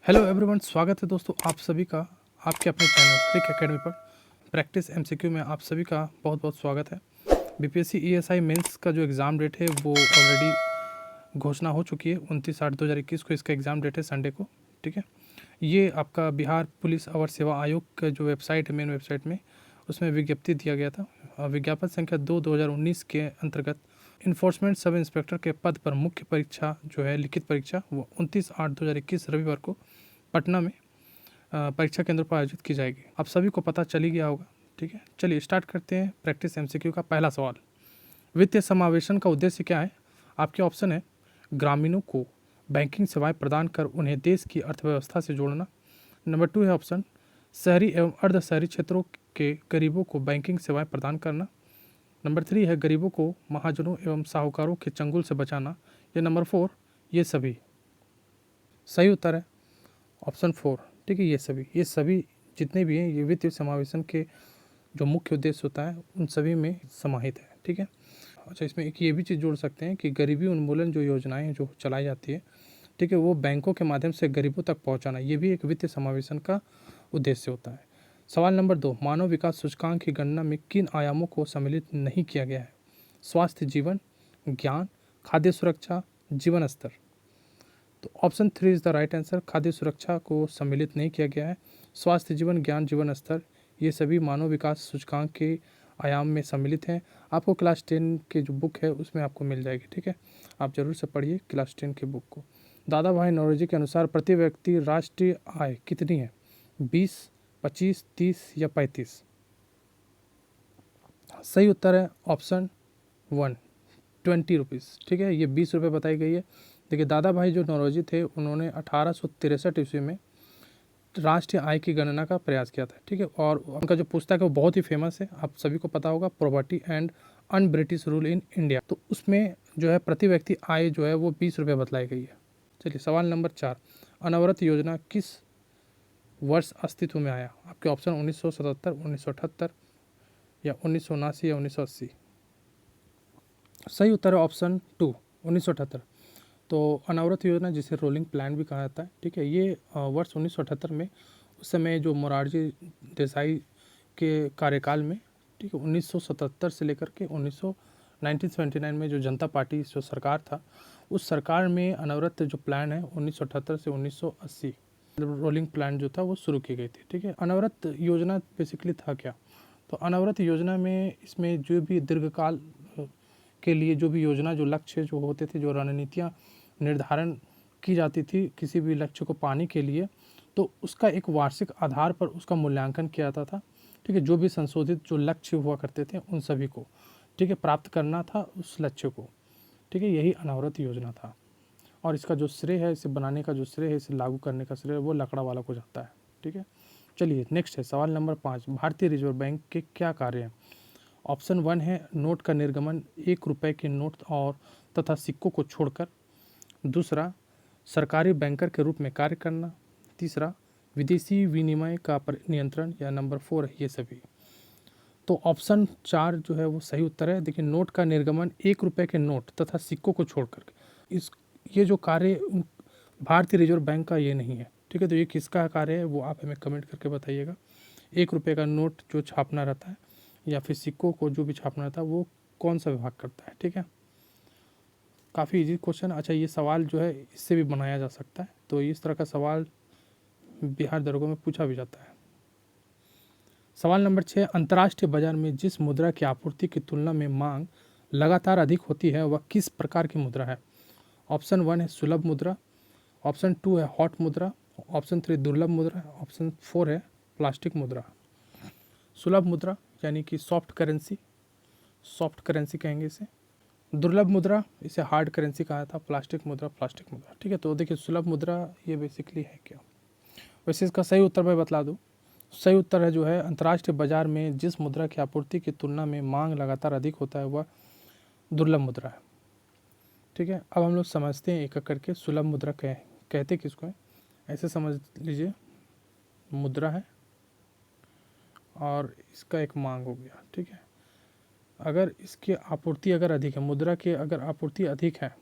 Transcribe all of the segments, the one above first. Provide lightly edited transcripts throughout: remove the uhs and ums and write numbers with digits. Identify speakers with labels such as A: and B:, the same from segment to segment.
A: Hello everyone, स्वागत है दोस्तों आप सभी का आपके अपने चैनल ट्रिक एकेडमी पर। प्रैक्टिस एमसीक्यू में आप सभी का बहुत बहुत स्वागत है। बीपीएससी ईएसआई मेंस का जो एग्ज़ाम डेट है वो ऑलरेडी घोषणा हो चुकी है। 29/8/2021 को इसका एग्ज़ाम डेट है, संडे को। ठीक है, ये आपका बिहार पुलिस अवर सेवा आयोग का जो वेबसाइट है, मेन वेबसाइट में उसमें विज्ञप्ति दिया गया था। विज्ञापन संख्या 2/2019 के अंतर्गत इन्फोर्समेंट सब इंस्पेक्टर के पद पर मुख्य परीक्षा जो है लिखित परीक्षा वो 29/8/2021 रविवार को पटना में परीक्षा केंद्र पर आयोजित की जाएगी। आप सभी को पता चल ही गया होगा। ठीक है, चलिए स्टार्ट करते हैं। प्रैक्टिस एमसीक्यू का पहला सवाल, वित्तीय समावेशन का उद्देश्य क्या है? आपके ऑप्शन है ग्रामीणों को बैंकिंग सेवाएं प्रदान कर उन्हें देश की अर्थव्यवस्था से जोड़ना। नंबर 2 है ऑप्शन शहरी एवं अर्ध शहरी क्षेत्रों के गरीबों को बैंकिंग सेवाएं प्रदान करना। नंबर 3 है गरीबों को महाजनों एवं साहूकारों के चंगुल से बचाना। या नंबर 4 ये सभी। सही उत्तर है ऑप्शन 4। ठीक है, ये सभी जितने भी हैं ये वित्तीय समावेशन के जो मुख्य उद्देश्य होता है उन सभी में समाहित है। ठीक है, अच्छा इसमें एक ये भी चीज़ जोड़ सकते हैं कि गरीबी उन्मूलन जो योजनाएं जो चलाई जाती है, ठीक है, वो बैंकों के माध्यम से गरीबों तक पहुंचाना, ये भी एक वित्तीय समावेशन का उद्देश्य होता है। सवाल नंबर 2, मानव विकास सूचकांक की गणना में किन आयामों को सम्मिलित नहीं किया गया है? स्वास्थ्य, जीवन, ज्ञान, खाद्य सुरक्षा, जीवन स्तर। तो option 3 is the right answer. खाद्य सुरक्षा को सम्मिलित नहीं किया गया है। स्वास्थ्य, जीवन, ज्ञान, जीवन स्तर ये सभी मानव विकास सूचकांक के आयाम में सम्मिलित हैं। आपको क्लास 10 के जो बुक है उसमें आपको मिल जाएगी। ठीक है, आप जरूर से पढ़िए क्लास 10 के बुक को। दादा भाई नौरोजी के अनुसार प्रति व्यक्ति राष्ट्रीय आय कितनी है? 20, 25, 30 या 35? सही उत्तर है ऑप्शन 1, 20 रुपीज़। ठीक है, ये 20 रुपये बताई गई है। देखिए दादा भाई जो नौरोजी थे उन्होंने 1863 ईस्वी में राष्ट्रीय आय की गणना का प्रयास किया था। ठीक है, और उनका जो पुस्तक है वो बहुत ही फेमस है, आप सभी को पता होगा, poverty and un British rule in India. तो उसमें जो है प्रति व्यक्ति आय जो है वो 20 रुपये बतलाई गई है। चलिए सवाल नंबर 4, अनवरत योजना किस वर्ष अस्तित्व में आया? आपके ऑप्शन 1977, 1978 या 1979 या 1980? सही उत्तर है ऑप्शन 2, 1978। तो अनवरत योजना जिसे रोलिंग प्लान भी कहा जाता है, ठीक है, ये वर्ष 1978 में उस समय जो मोरारजी देसाई के कार्यकाल में, ठीक है, 1977 से लेकर के 1979 में जो जनता पार्टी जो सरकार था उस सरकार में अनवरत जो प्लान है 1978 से 1980 रोलिंग प्लान जो था वो शुरू की गई थी। ठीक है, अनवरत योजना बेसिकली था क्या? तो अनवरत योजना में इसमें जो भी दीर्घकाल के लिए जो भी योजना, जो लक्ष्य जो होते थे, जो रणनीतियाँ निर्धारण की जाती थी किसी भी लक्ष्य को पाने के लिए, तो उसका एक वार्षिक आधार पर उसका मूल्यांकन किया जाता था। ठीक है, जो भी संशोधित जो लक्ष्य हुआ करते थे उन सभी को, ठीक है, प्राप्त करना था उस लक्ष्य को। ठीक है, यही अनवरत योजना था। और इसका जो श्रेय है, इसे बनाने का जो श्रेय है, इसे लागू करने का श्रेय वो लकड़ावाला को जाता है। ठीक है, चलिए नेक्स्ट है सवाल नंबर 5, भारतीय रिजर्व बैंक के क्या कार्य हैं? ऑप्शन 1 है नोट का निर्गमन, 1 रुपये के नोट और तथा सिक्कों को छोड़कर। दूसरा, सरकारी बैंकर के रूप में कार्य करना। तीसरा, विदेशी विनिमय का नियंत्रण। या नंबर 4 है ये सभी। तो ऑप्शन 4 जो है वो सही उत्तर है। देखिए, नोट का निर्गमन, 1 रुपये के नोट तथा सिक्कों को छोड़कर, ये जो कार्य भारतीय रिजर्व बैंक का ये नहीं है। ठीक है, तो ये किसका कार्य है वो आप हमें कमेंट करके बताइएगा। 1 रुपये का नोट जो छापना रहता है या फिर सिक्कों को जो भी छापना रहता है वो कौन सा विभाग करता है? ठीक है, काफ़ी इजी क्वेश्चन। अच्छा, ये सवाल जो है इससे भी बनाया जा सकता है, तो इस तरह का सवाल बिहार दरोगा में पूछा भी जाता है। सवाल नंबर 6, अंतर्राष्ट्रीय बाजार में जिस मुद्रा की आपूर्ति की तुलना में मांग लगातार अधिक होती है वह किस प्रकार की मुद्रा है? ऑप्शन 1 है सुलभ मुद्रा, ऑप्शन 2 है हॉट मुद्रा, ऑप्शन 3 दुर्लभ मुद्रा, ऑप्शन 4 है प्लास्टिक मुद्रा। सुलभ मुद्रा यानी कि सॉफ्ट करेंसी कहेंगे इसे। दुर्लभ मुद्रा इसे हार्ड करेंसी कहा था। प्लास्टिक मुद्रा। ठीक है, तो देखिए सुलभ मुद्रा ये बेसिकली है क्या? वैसे इसका सही उत्तर मैं बतला दूं, सही उत्तर है जो है अंतर्राष्ट्रीय बाजार में जिस मुद्रा की आपूर्ति की तुलना में मांग लगातार अधिक होता है वह दुर्लभ मुद्रा है। ठीक है, अब हम लोग समझते हैं एक एक करके सुलभ मुद्रा कहते किसको है। ऐसे समझ लीजिए, मुद्रा है और इसका एक मांग हो गया। ठीक है, अगर इसकी आपूर्ति अगर अधिक है, मुद्रा की अगर आपूर्ति अधिक है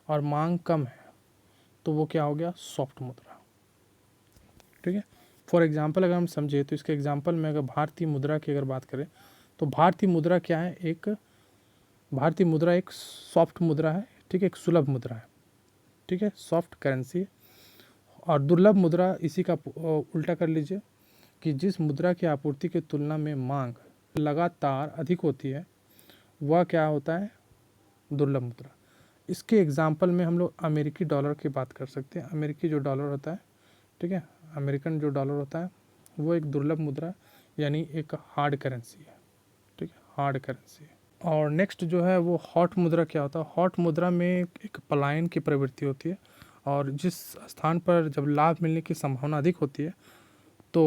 A: और मांग कम है तो वो क्या हो गया? सॉफ्ट मुद्रा। ठीक है। फॉर एग्जांपल अगर हम समझे तो इसके एग्जांपल में अगर भारतीय मुद्रा की अगर बात करें तो भारतीय मुद्रा क्या है, भारतीय मुद्रा एक सॉफ्ट मुद्रा है, ठीक है, एक सुलभ मुद्रा है, ठीक है, सॉफ्ट करेंसी है। और दुर्लभ मुद्रा इसी का उल्टा कर लीजिए कि जिस मुद्रा की आपूर्ति की तुलना में मांग लगातार अधिक होती है वह क्या होता है, दुर्लभ मुद्रा। इसके एग्जाम्पल में हम लोग अमेरिकी डॉलर की बात कर सकते हैं। अमेरिकी जो डॉलर होता है, ठीक है, अमेरिकन जो डॉलर होता है वो एक दुर्लभ मुद्रा यानी एक हार्ड करेंसी है, ठीक है, हार्ड करेंसी है। और नेक्स्ट जो है वो हॉट मुद्रा क्या होता है। हॉट मुद्रा में एक पलायन की प्रवृत्ति होती है और जिस स्थान पर जब लाभ मिलने की संभावना अधिक होती है तो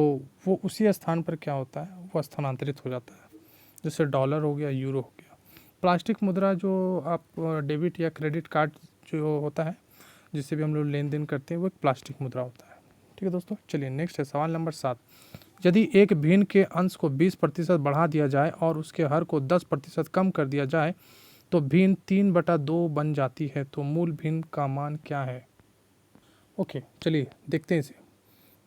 A: वो उसी स्थान पर क्या होता है, वो स्थानांतरित हो जाता है, जैसे डॉलर हो गया, यूरो हो गया। प्लास्टिक मुद्रा जो आप डेबिट या क्रेडिट कार्ड जो होता है जिससे भी हम लोग लेन देन करते हैं वो एक प्लास्टिक मुद्रा होता है, ठीक है दोस्तों। चलिए नेक्स्ट है सवाल नंबर 7। यदि एक भिन्न के अंश को 20% बढ़ा दिया जाए और उसके हर को 10% कम कर दिया जाए तो भिन्न 3/2 बन जाती है, तो मूल भिन्न का मान क्या है। ओके चलिए देखते हैं इसे।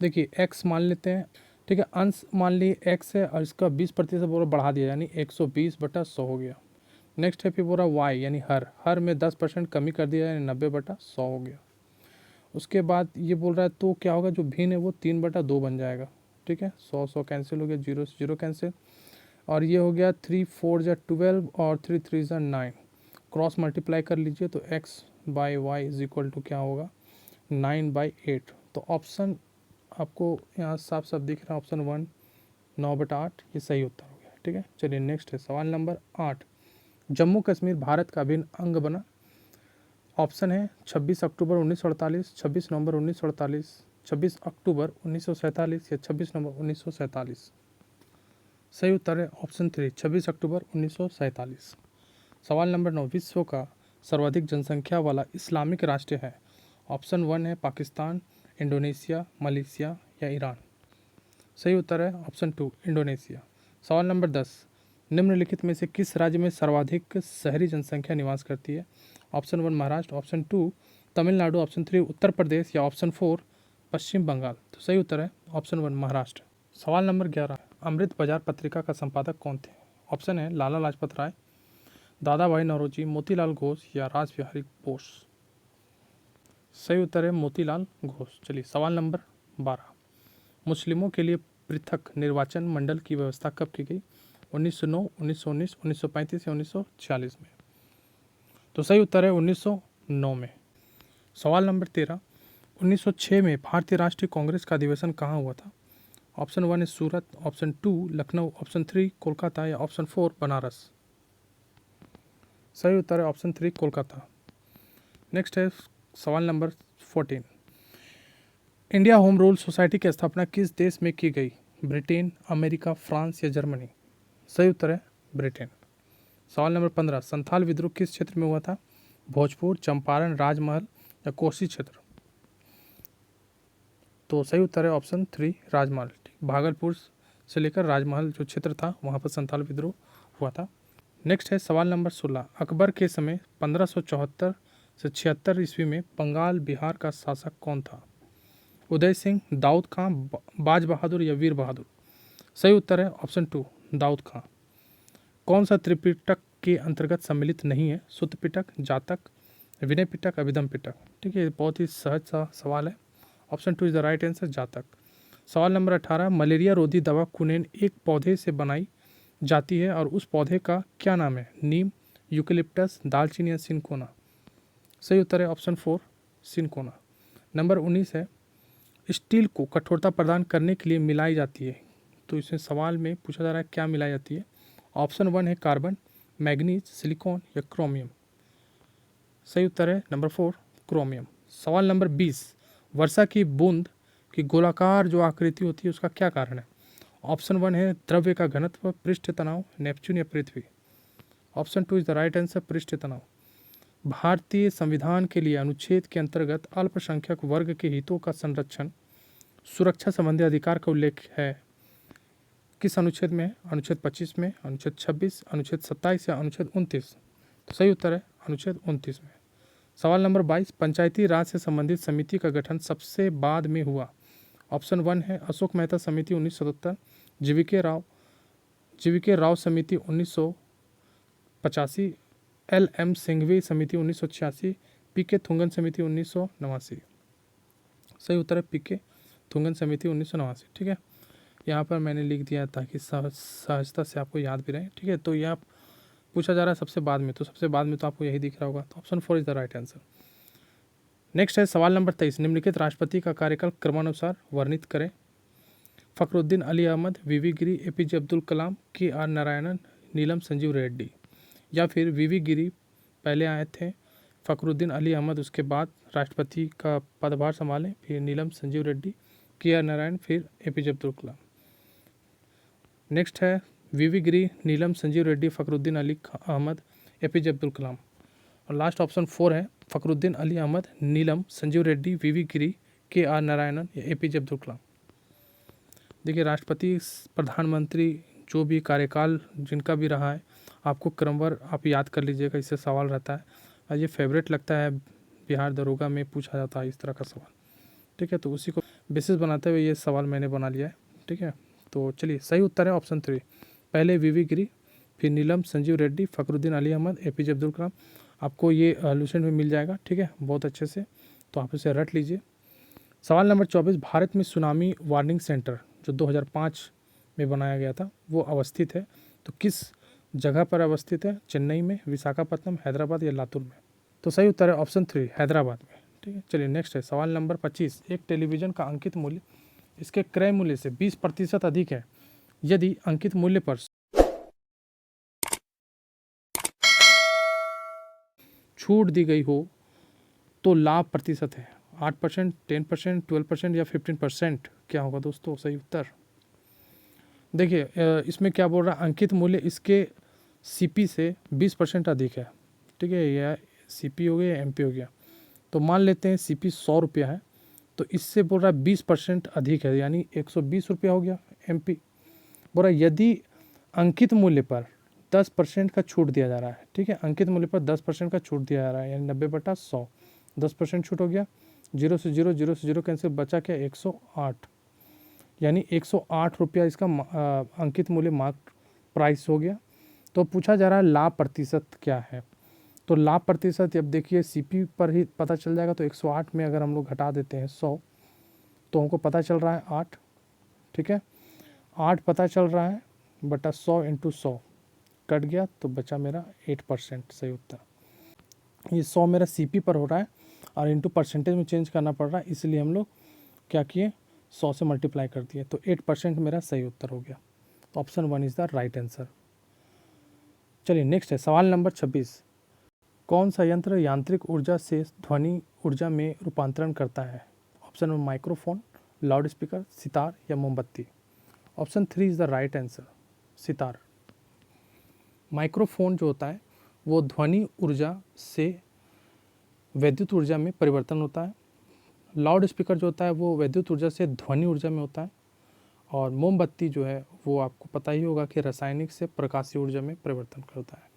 A: देखिए x मान लेते हैं, ठीक है, अंश मान लिए x है और इसका 20% बोला बढ़ा दिया यानी 120/100 हो गया। नेक्स्ट है फिर बोला y यानी हर में 10% कमी कर दिया यानी 90/100 हो गया। उसके बाद ये बोल रहा है तो क्या होगा, जो भिन्न है वो 3/2 बन जाएगा, ठीक है, 100 कैंसिल हो गया, 0 से 0 कैंसिल। और ये हो गया 3 4 जा 12 और 3 3 जा 9, क्रॉस मल्टीप्लाई कर लीजिए तो x/y इज इक्वल टू क्या होगा, 9/8। तो ऑप्शन आपको यहाँ साफ साफ दिख रहा है, ऑप्शन 1 9/8 ये सही उत्तर हो गया, ठीक है। चलिए नेक्स्ट है सवाल नंबर 8। जम्मू कश्मीर भारत का अभिन्न अंग बना। ऑप्शन है 26 अक्टूबर 1948, 26 नवंबर 1948, 26 अक्टूबर 1947 या 26 नवंबर 1947। सही उत्तर है ऑप्शन 3 26 अक्टूबर 1947। सवाल नंबर 9। विश्व का सर्वाधिक जनसंख्या वाला इस्लामिक राष्ट्र है। ऑप्शन 1 है पाकिस्तान, इंडोनेशिया, मलेशिया या ईरान। सही उत्तर है ऑप्शन 2 इंडोनेशिया। सवाल नंबर 10। निम्नलिखित में से किस राज्य में सर्वाधिक शहरी जनसंख्या निवास करती है। Option 1 Maharashtra, option 2 Tamil Nadu, option 3 Uttar Pradesh या ऑप्शन 4 पश्चिम बंगाल। तो सही उत्तर है ऑप्शन 1 महाराष्ट्र। सवाल नंबर 11। अमृत बाजार पत्रिका का संपादक कौन थे। ऑप्शन है लाला लाजपत राय, दादा भाई नौरोजी, मोतीलाल घोष या राज बिहारी बोस। सही उत्तर है मोतीलाल घोष। चलिए सवाल नंबर 12। मुस्लिमों के लिए पृथक निर्वाचन मंडल की व्यवस्था कब की गई। 1909, 1919, 1935 या 1946 में। तो सही उत्तर है 1909 में। सवाल नंबर 13। 1906 में भारतीय राष्ट्रीय कांग्रेस का अधिवेशन कहाँ हुआ था। ऑप्शन 1 है सूरत, ऑप्शन 2 लखनऊ, ऑप्शन 3 कोलकाता या ऑप्शन 4 बनारस। सही उत्तर है ऑप्शन 3 कोलकाता। नेक्स्ट है सवाल number 14। India home rule society की स्थापना किस देश में की गई। ब्रिटेन, अमेरिका, फ्रांस या जर्मनी। सही उत्तर है ब्रिटेन। सवाल नंबर 15। संथाल विद्रोह किस क्षेत्र में हुआ था। भोजपुर, चंपारण, राजमहल या कोसी क्षेत्र। तो सही उत्तर है ऑप्शन 3 राजमहल। भागलपुर से लेकर राजमहल जो क्षेत्र था वहाँ पर संथाल विद्रोह हुआ था। नेक्स्ट है सवाल नंबर 16। अकबर के समय 1574 से 76 ईस्वी में बंगाल बिहार का शासक कौन था। उदय सिंह, दाऊद खां, बाज बहादुर या वीर बहादुर। सही उत्तर है ऑप्शन 2 दाऊद खां। कौन सा त्रिपिटक के अंतर्गत सम्मिलित नहीं है। सुत्त पिटक, जातक, विनय पिटक, अभिधम पिटक। ठीक है, बहुत ही सहज सा सवाल है। Option 2 is the right answer जातक। सवाल नंबर 18। मलेरिया रोधी दवा कुनेन एक पौधे से बनाई जाती है और उस पौधे का क्या नाम है। नीम, यूकेलिप्टस, दालचीनी या सिनकोना। सही उत्तर है ऑप्शन 4 सिनकोना। नंबर 19 है स्टील को कठोरता प्रदान करने के लिए मिलाई जाती है। तो इसमें सवाल में पूछा जा रहा है क्या मिलाई जाती है। ऑप्शन 1 है कार्बन, मैग्नीज, सिलिकॉन या क्रोमियम। सही उत्तर है नंबर 4 क्रोमियम। सवाल नंबर 20। वर्षा की बूंद की गोलाकार जो आकृति होती है उसका क्या कारण है। ऑप्शन 1 है द्रव्य का घनत्व, पृष्ठ तनाव, नेपच्यून या पृथ्वी। Option 2 is the right answer पृष्ठ तनाव। भारतीय संविधान के लिए अनुच्छेद के अंतर्गत अल्पसंख्यक वर्ग के हितों का संरक्षण सुरक्षा संबंधी अधिकार का उल्लेख है। किस अनुच्छेद में है। अनुच्छेद 25 में, अनुच्छेद 26, अनुच्छेद 27 या अनुच्छेद 29। तो सही उत्तर है अनुच्छेद 29 में। सवाल नंबर 22। पंचायती राज से संबंधित समिति का गठन सबसे बाद में हुआ। ऑप्शन 1 है अशोक मेहता समिति 1977, जीवीके राव समिति 1985, LM सिंघवी समिति 1986, पीके थुंगन समिति 1989। सही उत्तर है पीके थुंगन समिति 1989। ठीक है, यहाँ पर मैंने लिख दिया ताकि सहजता से आपको याद भी रहे। ठीक है, तो यह पूछा जा रहा है सबसे बाद में, तो सबसे बाद में तो आपको यही दिख रहा होगा, तो option 4 is the right answer. Next है सवाल नंबर 23, निम्नलिखित राष्ट्रपति का कार्यकाल क्रमानुसार वर्णित करें। फखरुद्दीन अली अहमद, वीवी गिरी, एपीजे अब्दुल कलाम, KR नारायणन, नीलम संजीव रेड्डी। या फिर वीवी गिरी पहले आए थे, फखरुद्दीन अली अहमद उसके बाद राष्ट्रपति का पदभार संभालें, फिर नीलम संजीव रेड्डी, KR नारायण, फिर एपीजे अब्दुल कलाम। नेक्स्ट है वीवी गिरी, नीलम संजीव रेड्डी, फखरुद्दीन अली अहमद, एपीजे अब्दुल कलाम। और लास्ट ऑप्शन 4 है फखरुद्दीन अली अहमद, नीलम संजीव रेड्डी, वीवी गिरी, KR नारायणन या एपीजे अब्दुल कलाम। देखिए राष्ट्रपति, प्रधानमंत्री, जो भी कार्यकाल जिनका भी रहा है, आपको क्रमवार आप याद कर लीजिएगा, इससे सवाल रहता है और ये फेवरेट लगता है, बिहार दरोगा में पूछा जाता है इस तरह का सवाल। ठीक है, तो उसी को बेसिस बनाते हुए ये सवाल मैंने बना लिया है। ठीक है, तो चलिए सही उत्तर है ऑप्शन 3, पहले वीवी गिरी, फिर नीलम संजीव रेड्डी, फखरुद्दीन अली अहमद, एपीजे अब्दुल कलाम। आपको ये लूसेंट में मिल जाएगा। ठीक है, बहुत अच्छे से, तो आप इसे रट लीजिए। सवाल नंबर 24, भारत में सुनामी वार्निंग सेंटर जो 2005 में बनाया गया था वो अवस्थित है, तो किस जगह पर अवस्थित है? चेन्नई में, विशाखापट्टनम, हैदराबाद या लातूर में? तो सही उत्तर है ऑप्शन 3, हैदराबाद में। ठीक है, चलिए नेक्स्ट है सवाल नंबर 25, एक टेलीविज़न का अंकित मूल्य इसके क्रय मूल्य से 20% अधिक है यदि अंकित मूल्य पर छूट दी गई हो तो लाभ प्रतिशत है 8%, 10%, 12% या 15%। क्या होगा दोस्तों सही उत्तर? देखिए इसमें क्या बोल रहा है, अंकित मूल्य इसके सीपी से 20% अधिक है। ठीक है, यह सीपी हो गया या एमपी हो गया, तो मान लेते हैं सीपी 100 रुपया है, तो इससे बोल रहा है 20% अधिक है, यानी 120 रुपया हो गया। एमपी बोल रहा है यदि अंकित मूल्य पर 10% का छूट दिया जा रहा है। ठीक है, अंकित मूल्य पर 10% का छूट दिया जा रहा है, यानी 90/100, 10% छूट हो गया, 0 से 0 कैंसिल, बचा क्या 108, यानी 108 रुपया इसका अंकित मूल्य मार्क प्राइस हो गया। तो पूछा जा रहा है लाभ प्रतिशत क्या है, तो लाभ प्रतिशत अब देखिए सीपी पर ही पता चल जाएगा, तो 108 में अगर हम लोग घटा देते हैं 100 तो हमको पता चल रहा है 8। ठीक है, 8 पता चल रहा है बटा 100 × 100 कट गया, तो बचा मेरा 8%। सही उत्तर। ये 100 मेरा सीपी पर हो रहा है और इंटू परसेंटेज में चेंज करना पड़ रहा है, इसलिए हम लोग क्या किए 100 से मल्टीप्लाई कर दिए, तो 8% मेरा सही उत्तर हो गया। तो option 1 is the right answer. चलिए नेक्स्ट है सवाल नंबर 26, कौन सा यंत्र यांत्रिक ऊर्जा से ध्वनि ऊर्जा में रूपांतरण करता है? Option 1 microphone, loud speaker, sitar या मोमबत्ती? Option 3 is the right answer, sitar. Microphone जो होता है वो ध्वनि ऊर्जा से विद्युत ऊर्जा में परिवर्तन होता है, लाउड स्पीकर जो होता है वो विद्युत ऊर्जा से ध्वनि ऊर्जा में होता है, और मोमबत्ती जो है वो आपको पता ही होगा कि रासायनिक से प्रकाशीय ऊर्जा में परिवर्तन करता है।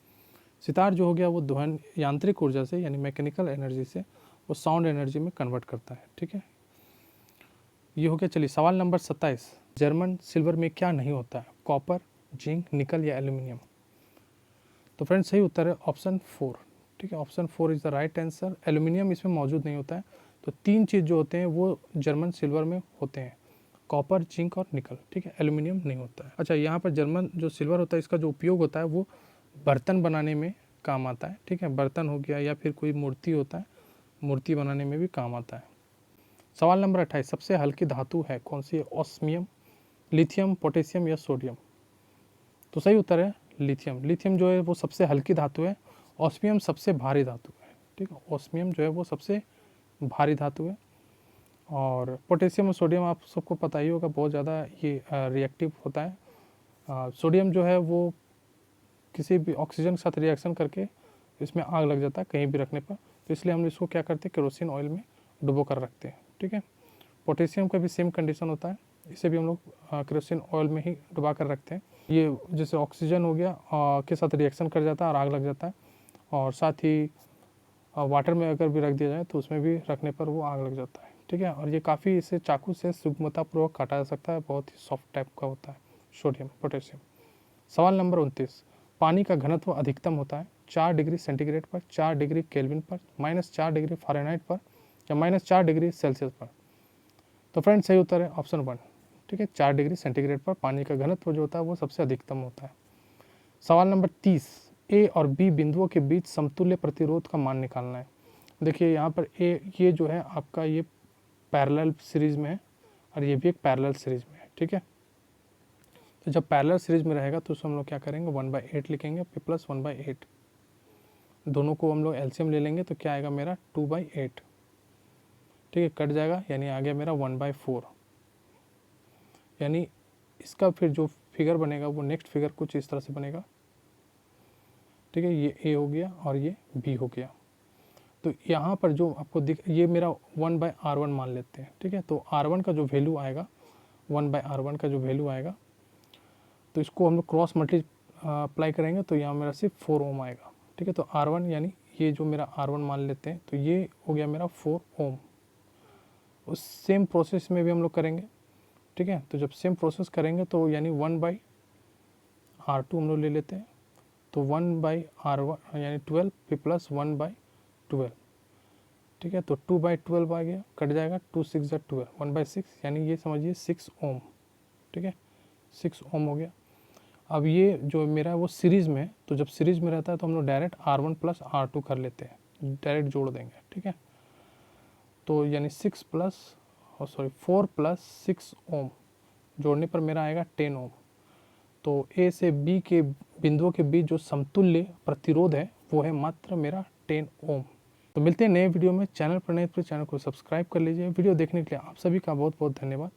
A: सितार जो हो गया वो ध्वनि यांत्रिक ऊर्जा से यानी मैकेनिकल एनर्जी से वो साउंड एनर्जी में कन्वर्ट करता है। ठीक है, ये हो गया। चलिए सवाल नंबर 27, जर्मन सिल्वर में क्या नहीं होता है? कॉपर, जिंक, निकल या एल्यूमिनियम? तो फ्रेंड्स सही उत्तर है ऑप्शन 4। ठीक है, option 4 is the right answer. Aluminium इसमें मौजूद नहीं होता है, तो 3 चीज़ जो होते हैं वो जर्मन सिल्वर में होते हैं, कॉपर, जिंक और निकल। ठीक है, एल्यूमिनियम नहीं होता है। अच्छा, यहाँ पर जर्मन जो सिल्वर होता है इसका जो उपयोग होता है वो बर्तन बनाने में काम आता है। ठीक है, बर्तन हो गया या फिर कोई मूर्ति होता है, मूर्ति बनाने में भी काम आता है। सवाल नंबर 28, सबसे हल्की धातु है कौन सी? ऑस्मियम, लिथियम, पोटेशियम या सोडियम? तो सही उत्तर है लिथियम। लिथियम जो है वो सबसे हल्की धातु है, ऑस्मियम सबसे भारी धातु है। ठीक है, ऑस्मियम जो है वो सबसे भारी धातु है, और पोटेशियम और सोडियम आप सबको पता ही होगा बहुत ज़्यादा ये रिएक्टिव होता है। सोडियम जो है वो किसी भी ऑक्सीजन के साथ रिएक्शन करके इसमें आग लग जाता है कहीं भी रखने पर, तो इसलिए हम इसको क्या करते हैं केरोसिन ऑयल में डुबो कर रखते हैं। ठीक है, पोटेशियम का भी सेम कंडीशन होता है, इसे भी हम लोग केरोसिन ऑयल में ही डुबा कर रखते हैं। ये जैसे ऑक्सीजन हो गया के साथ रिएक्शन कर जाता है और आग लग जाता है, और साथ ही वाटर में अगर भी रख दिया जाए तो उसमें भी रखने पर वो आग लग जाता है। ठीक है, और ये काफ़ी इसे चाकू से सूक्ष्मतापूर्वक काटा जा सकता है, बहुत ही सॉफ्ट टाइप का होता है सोडियम पोटेशियम। सवाल नंबर 29, पानी का घनत्व अधिकतम होता है 4 डिग्री सेंटीग्रेड पर, 4 डिग्री केल्विन पर, -4 डिग्री फ़ारेनहाइट पर या -4 डिग्री सेल्सियस पर। तो फ्रेंड्स सही उत्तर है ऑप्शन 1, ठीक है, 4 डिग्री सेंटीग्रेड पर पानी का घनत्व जो होता है वो सबसे अधिकतम होता है। सवाल नंबर 30, ए और बी बिंदुओं के बीच समतुल्य प्रतिरोध का मान निकालना है। देखिए यहाँ पर ये जो है आपका ये पैरेलल सीरीज में है और ये भी एक पैरेलल सीरीज में है, ठीक है। तो जब पैरेलल सीरीज में रहेगा तो हम लोग क्या करेंगे 1/8 लिखेंगे, p + 1/8, दोनों को हम लोग एलसीएम ले लेंगे तो क्या आएगा मेरा 2/8, ठीक है, कट जाएगा, यानी आ गया मेरा 1/4। यानी इसका फिर जो फिगर बनेगा वो नेक्स्ट फिगर कुछ इस तरह से बनेगा, ठीक है, ये ए हो गया और ये बी हो गया। तो यहाँ पर जो आपको दिख, ये मेरा 1/r1 मान लेते हैं, ठीक है। तो r1 का जो वैल्यू आएगा, 1/r1 का जो वैल्यू आएगा, तो इसको हम लोग क्रॉस मल्टीप्लाई करेंगे तो यहाँ मेरा सिर्फ 4 ओम आएगा, ठीक है। तो r1 यानी ये जो मेरा r1 मान लेते हैं तो ये हो गया मेरा 4 ओम। उस सेम प्रोसेस में भी हम लोग करेंगे, ठीक है। तो जब सेम प्रोसेस करेंगे तो यानी 1/r2 हम लोग ले लेते हैं, तो 1/r1 यानी 12 + 1/12, ठीक है। तो 2/12 आ गया, कट जाएगा, 2 6 12, 1/6 यानी ये समझिए 6 ओम, ठीक है, 6 ओम हो गया। अब ये जो मेरा है वो सीरीज़ में है, तो जब सीरीज़ में रहता है तो हम लोग डायरेक्ट r1 + r2 कर लेते हैं, डायरेक्ट जोड़ देंगे, ठीक है। तो यानी 4 + 6 ओम जोड़ने पर मेरा आएगा 10 ओम। तो ए से बी के बिंदुओं के बीच जो समतुल्य प्रतिरोध है वो है मात्र मेरा 10 ओम। तो मिलते हैं नए वीडियो में। चैनल पर नए तो चैनल को सब्सक्राइब कर लीजिए। वीडियो देखने के लिए आप सभी का बहुत बहुत धन्यवाद।